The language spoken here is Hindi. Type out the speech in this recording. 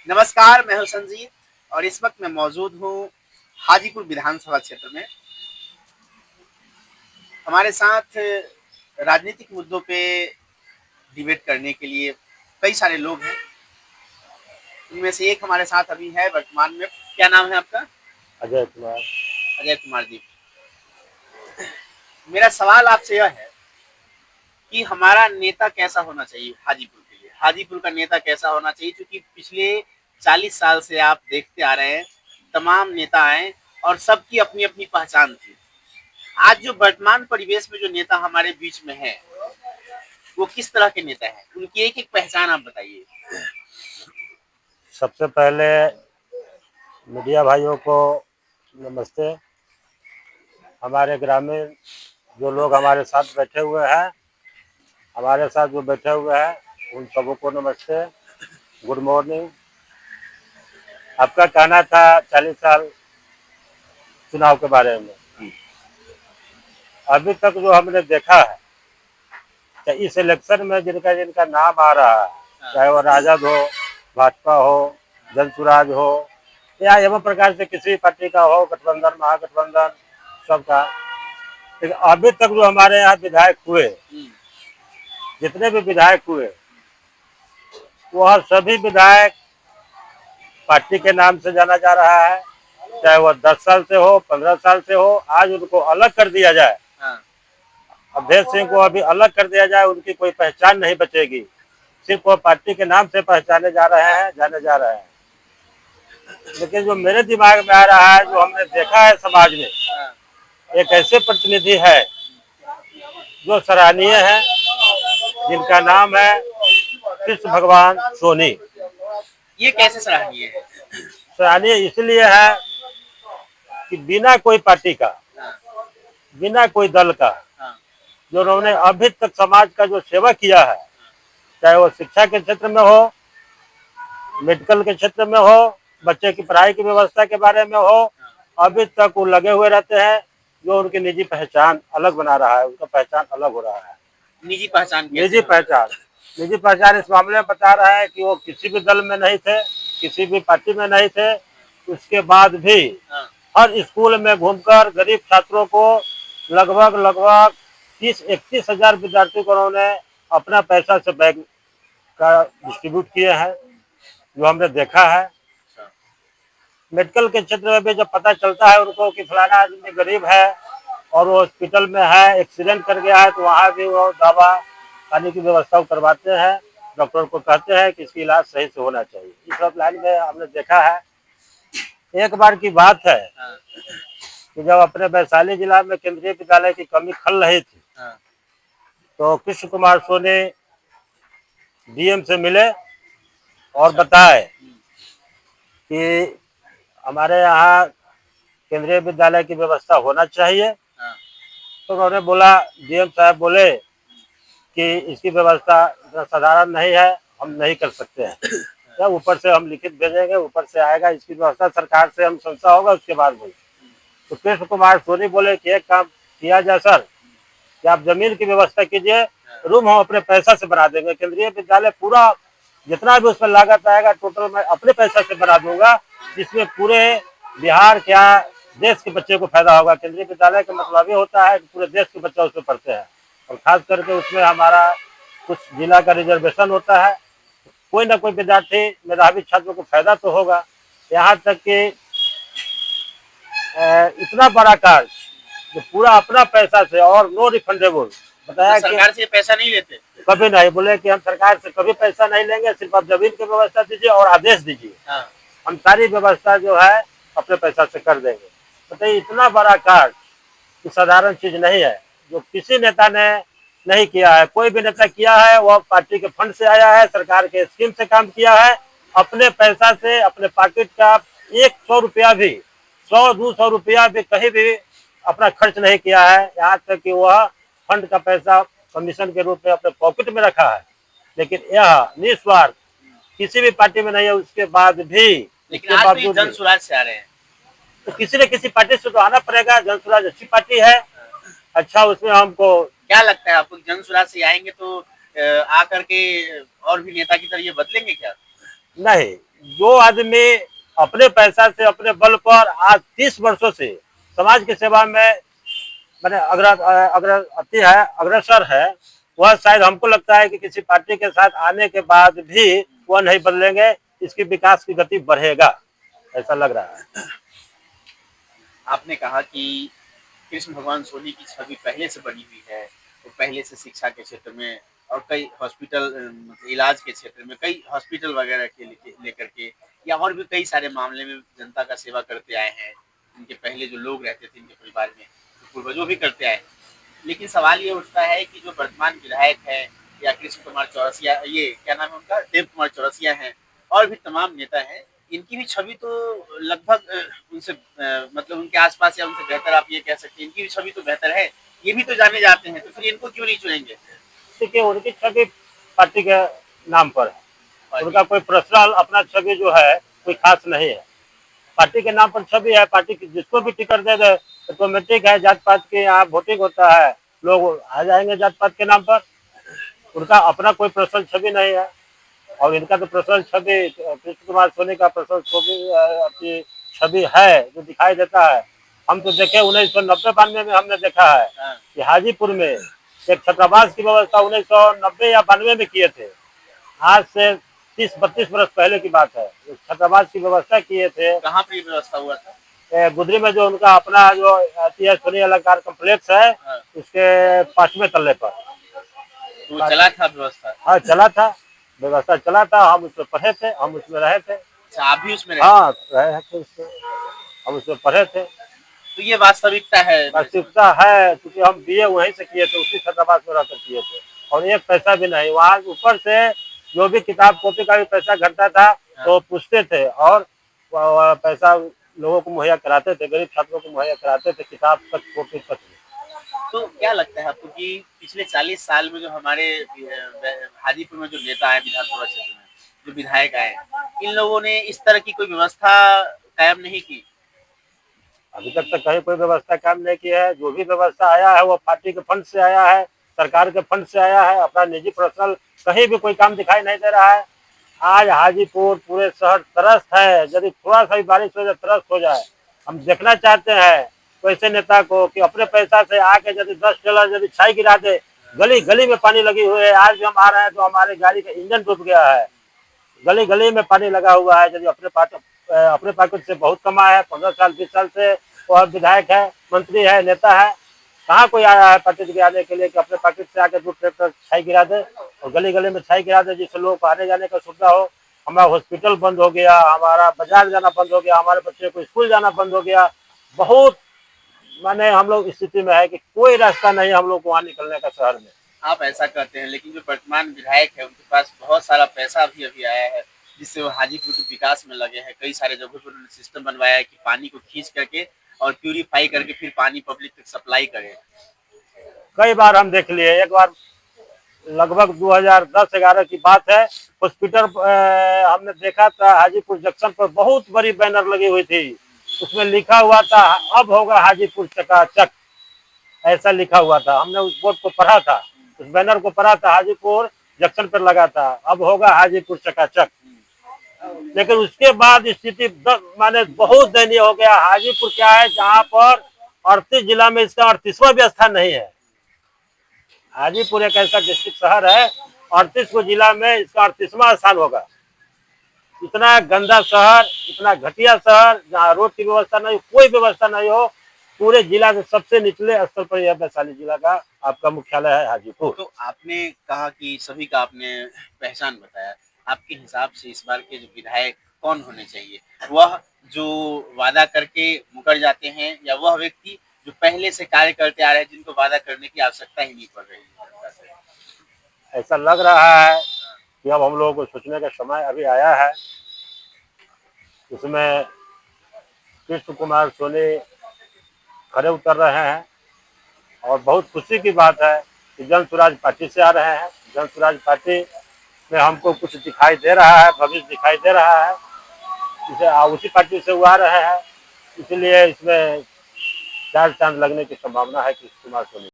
नमस्कार, मैं हूं संजीत और इस वक्त मैं मौजूद हूं हाजीपुर विधानसभा क्षेत्र में। हमारे साथ राजनीतिक मुद्दों पे डिबेट करने के लिए कई सारे लोग हैं। उनमें से एक हमारे साथ अभी है वर्तमान में। क्या नाम है आपका? अजय कुमार। अजय कुमार जी। मेरा सवाल आपसे यह है कि हमारा नेता कैसा होना चाहिए हाजीपुर के लिए? हाजीपुर का नेता कैसा होना चाहिए? क्योंकि पिछले 40 साल से आप देखते आ रहे हैं, तमाम नेता आए और सबकी अपनी अपनी पहचान थी। आज जो वर्तमान परिवेश में जो नेता हमारे बीच में है, वो किस तरह के नेता हैं? उनकी एक एक पहचान आप बताइए। सबसे पहले मीडिया भाइयों को नमस्ते। हमारे ग्रामीण जो लोग हमारे साथ बैठे हुए हैं, हमारे साथ जो बैठे हुए हैं उन सबों को नमस्ते, गुड मॉर्निंग। आपका कहना था 40 साल चुनाव के बारे में। अभी तक जो हमने देखा है कि इस इलेक्शन में जिनका जिनका नाम आ रहा है, चाहे वो राजद हो, भाजपा हो, जनसुराज हो या एवं प्रकार से किसी पार्टी का हो, गठबंधन, महागठबंधन, सबका, लेकिन अभी तक जो हमारे यहाँ विधायक हुए, जितने भी विधायक हुए, वह सभी विधायक पार्टी के नाम से जाना जा रहा है। चाहे वह 10 साल से हो, 15 साल से हो, आज उनको अलग कर दिया जाए, अवधेश सिंह को अभी अलग कर दिया जाए, उनकी कोई पहचान नहीं बचेगी। सिर्फ वो पार्टी के नाम से पहचाने जा रहे हैं, जाने जा रहे हैं। लेकिन जो मेरे दिमाग में आ रहा है, जो हमने देखा है समाज में, एक ऐसे प्रतिनिधि है जो सराहनीय है, जिनका नाम है कृष्ण भगवान सोनी। ये कैसे सराहनीय है? सराहनीय इसलिए है कि बिना कोई पार्टी का, बिना कोई दल का, जो उन्होंने अभी तक समाज का जो सेवा किया है, चाहे वो शिक्षा के क्षेत्र में हो, मेडिकल के क्षेत्र में हो, बच्चे की पढ़ाई की व्यवस्था के बारे में हो, अभी तक वो लगे हुए रहते हैं। जो उनकी निजी पहचान अलग बना रहा है, उनका पहचान अलग हो रहा है। निजी पहचान कैसे? निजी पहचान इस मामले में बता रहा है कि वो किसी भी दल में नहीं थे, किसी भी पार्टी में नहीं थे, उसके बाद भी हर स्कूल में घूमकर गरीब छात्रों को लगभग 30-31 हजार विद्यार्थियों को उन्होंने अपना पैसा से बैग का डिस्ट्रीब्यूट किए हैं, जो हमने देखा है। मेडिकल के क्षेत्र में भी जब पता चलता है उनको कि फलाना आदमी गरीब है और वो हॉस्पिटल में है, एक्सीडेंट कर गया है, तो वहाँ भी वो दवा पानी की व्यवस्था करवाते हैं। डॉक्टर को कहते हैं कि इसकी इलाज सही से होना चाहिए। इस सब लाइन में हमने देखा है। एक बार की बात है कि जब अपने वैशाली जिला में केंद्रीय विद्यालय की कमी खल रही थी, तो कृष्ण कुमार सोनी डीएम से मिले और बताए कि हमारे यहाँ केंद्रीय विद्यालय की व्यवस्था होना चाहिए। तो उन्होंने बोला, डीएम साहब बोले कि इसकी व्यवस्था इतना साधारण नहीं है, हम नहीं कर सकते हैं, या ऊपर से हम लिखित भेजेंगे, ऊपर से आएगा, इसकी व्यवस्था सरकार से हम संस्था होगा उसके बाद बोले। तो कृष्ण कुमार सोनी बोले कि एक काम किया जाए सर, कि आप जमीन की व्यवस्था कीजिए, रूम हम अपने पैसा से बना देंगे। केंद्रीय विद्यालय पूरा जितना भी उसमें लागत आएगा टोटल मैं अपने पैसा से बना दूंगा, जिसमें पूरे बिहार क्या देश के बच्चे को फायदा होगा। केंद्रीय विद्यालय का मतलब ये होता है कि पूरे देश के बच्चे उसमें पढ़ते हैं, और खास करके उसमें हमारा कुछ जिला का रिजर्वेशन होता है। कोई ना कोई विद्यार्थी मेधावी छात्रों को फायदा तो होगा। यहाँ तक कि इतना बड़ा कार्य जो पूरा अपना पैसा से और नो रिफंडेबल बताया तो सरकार से पैसा नहीं लेते? कभी नहीं। बोले कि हम सरकार से कभी पैसा नहीं लेंगे, सिर्फ आप जमीन की व्यवस्था दीजिए और आदेश दीजिए, हम सारी व्यवस्था जो है अपने पैसा से कर देंगे। बताइए, इतना बड़ा कार्य साधारण चीज नहीं है, जो किसी नेता ने नहीं किया है। कोई भी नेता किया है वह पार्टी के फंड से आया है, सरकार के स्कीम से काम किया है, अपने पैसा से, अपने पॉकेट का 100 रुपया भी, 100-200 रुपया भी कहीं भी अपना खर्च नहीं किया है। यहाँ तक कि वह फंड का पैसा कमीशन के रूप में अपने पॉकेट में रखा है। लेकिन यह निस्वार्थ किसी भी पार्टी में नहीं है। उसके बाद भी, लेकिन आज तो जन सुराज से आ रहे हैं, तो किसी न किसी पार्टी से तो आना पड़ेगा। जनसुराज अच्छी पार्टी है, अच्छा, उसमें हमको क्या लगता है आपको? जन सुराज से आएंगे तो आकर के और भी नेता की तरह ये बदलेंगे क्या? नहीं, जो आदमी अपने पैसा से अपने बल पर आज 30 वर्षों से समाज की सेवा में मैंने अग्रसर है, वह शायद हमको लगता है कि किसी पार्टी के साथ आने के बाद भी वह नहीं बदलेंगे, इसकी विकास की गति बढ़ेगा, ऐसा लग रहा है। आपने कहा कि कृष्ण भगवान सोनी की छवि पहले से बनी हुई है, वो पहले से शिक्षा के क्षेत्र में और कई हॉस्पिटल मतलब इलाज के क्षेत्र में कई हॉस्पिटल वगैरह के लेकर के या और भी कई सारे मामले में जनता का सेवा करते आए हैं। इनके पहले जो लोग रहते थे इनके परिवार में, तो पूर्वजों भी करते आए हैं। लेकिन सवाल ये उठता है कि जो वर्तमान विधायक है या कृष्ण कुमार चौरसिया, ये क्या नाम है उनका, देव कुमार चौरसिया हैं और भी तमाम नेता हैं, इनकी भी छवि तो लगभग उनसे मतलब उनके आसपास या उनसे बेहतर आप ये कह सकते हैं, इनकी भी छवि तो बेहतर है, ये भी तो जाने जाते हैं, तो फिर इनको क्यों नहीं चुनेंगे? देखिए उनकी छवि पार्टी के नाम पर है, उनका कोई पर्सनल अपना छवि जो है कोई खास नहीं है, पार्टी के नाम पर छवि है। पार्टी की जिसको भी टिकट दे दे ऑटोमेटिक है, जात पात के यहाँ वोटिंग होता है, लोग आ जाएंगे जात पात के नाम पर। उनका अपना कोई पर्सनल छवि नहीं है और इनका तो पर्सनल छवि कृष्ण कुमार सोनी का पर्सनल छवि अपनी छवि है जो दिखाई देता है। हम तो देखे 1990-92 में हमने देखा है कि हाजीपुर में एक छात्रावास की व्यवस्था 1990 या 92 में किए थे। आज से 30-32 वर्ष पहले की बात है, छात्रावास की व्यवस्था किए थे। कहाँ पे व्यवस्था हुआ था? गुदरी में जो उनका अपना जो सोनी अलंकार कम्प्लेक्स है, उसके 5वें तल्ले पर वो चला था व्यवस्था? हाँ चला था, व्यवस्था चला था, हम उसमें पढ़े थे, हम उसमें रहे थे। अच्छा, आप भी उसमें रहे? हाँ रहे थे उसमें, हम उसमें पढ़े थे। तो ये वास्तविकता है? वास्तविकता है, क्योंकि हम बीए वहीं से किए थे, उसी छात्रावास में रहकर किए थे और एक पैसा भी नहीं। वहाँ ऊपर से जो भी किताब कॉपी का भी पैसा घटता था तो पूछते थे और पैसा लोगों को मुहैया कराते थे, गरीब छात्रों को मुहैया कराते थे, किताब तक कॉपी तक। तो क्या लगता है आपको कि पिछले 40 साल में जो हमारे हाजीपुर में जो नेता आए विधानसभा क्षेत्र में, जो विधायक आए, इन लोगों ने इस तरह की कोई व्यवस्था कायम नहीं की? अभी तक तो कहीं कोई व्यवस्था काम नहीं की है। जो भी व्यवस्था आया है वो पार्टी के फंड से आया है, सरकार के फंड से आया है, अपना निजी पर्सनल कहीं भी कोई काम दिखाई नहीं दे रहा है। आज हाजीपुर पूरे शहर त्रस्त है, यदि थोड़ा सा भी बारिश हो जाए त्रस्त हो जाए। हम देखना चाहते हैं वैसे नेता को कि अपने पैसा से आके यदि 10 टेलर यदि छाई गिरा दे, गली गली में पानी लगी हुई है। आज भी हम आ रहे हैं तो हमारी गाड़ी का इंजन डूब गया है, गली गली में पानी लगा हुआ है। यदि अपने पॉकेट से बहुत कमाया है, 15 साल 20 साल से वह विधायक है, मंत्री है, नेता है, कहाँ कोई आया है पार्टी के आने के लिए कि अपने पॉकेट से आके 2 ट्रैक्टर छाई गिरा दे और गली गली में छाई गिरा दे, जिससे लोगों को आने जाने का सुविधा हो। हमारा हॉस्पिटल बंद हो गया, हमारा बाजार जाना बंद हो गया, हमारे बच्चे को स्कूल जाना बंद हो गया। बहुत माने हम लोग स्थिति में है कि कोई रास्ता नहीं हम लोग को वहाँ निकलने का शहर में। आप ऐसा कहते हैं, लेकिन जो वर्तमान विधायक है उनके पास बहुत सारा पैसा भी अभी आया है, जिससे वो हाजीपुर के विकास में लगे हैं। कई सारे जगहों पर उन्होंने सिस्टम बनवाया है कि पानी को खींच करके और प्यूरिफाई करके फिर पानी पब्लिक तक सप्लाई करें। कई बार हम देख लिए, एक बार लगभग 2010-11 की बात है, हॉस्पिटल हमने देखा था हाजीपुर जंक्शन पर बहुत बड़ी बैनर लगी हुई थी, उसमें लिखा हुआ था अब होगा हाजीपुर चकाचक, ऐसा लिखा हुआ था। हमने उस बोर्ड को पढ़ा था, उस बैनर को पढ़ा था, हाजीपुर जंक्शन पर लगा था अब होगा हाजीपुर चकाचक। लेकिन उसके बाद स्थिति माने बहुत दयनीय हो गया। हाजीपुर क्या है, जहाँ पर 38 जिला में इसका 38वां भी स्थान नहीं है। हाजीपुर एक ऐसा डिस्ट्रिक्ट शहर है, 38 को जिला में इसका 38वां स्थान होगा। इतना गंदा शहर, इतना घटिया शहर, जहाँ रोड की व्यवस्था नहीं, कोई व्यवस्था नहीं हो, पूरे जिला के सबसे निचले स्तर पर यह वैशाली जिला का आपका मुख्यालय है हाजीपुर। तो आपने कहा कि सभी का आपने पहचान बताया, आपके हिसाब से इस बार के जो विधायक कौन होने चाहिए? वह जो वादा करके मुकर जाते हैं या वह व्यक्ति जो पहले से कार्य करते आ रहे हैं, जिनको वादा करने की आवश्यकता ही नहीं पड़ रही है जनता से? ऐसा लग रहा है कि अब हम लोगों को सोचने का समय अभी आया है। इसमें कृष्ण कुमार सोनी खड़े उतर रहे हैं और बहुत खुशी की बात है कि जन स्वराज पार्टी से आ रहे हैं। जन स्वराज पार्टी में हमको कुछ दिखाई दे रहा है, भविष्य दिखाई दे रहा है, इसे उसी पार्टी से वो आ रहे हैं, इसलिए इसमें 4 चांद लगने की संभावना है कृष्ण कुमार सोनी।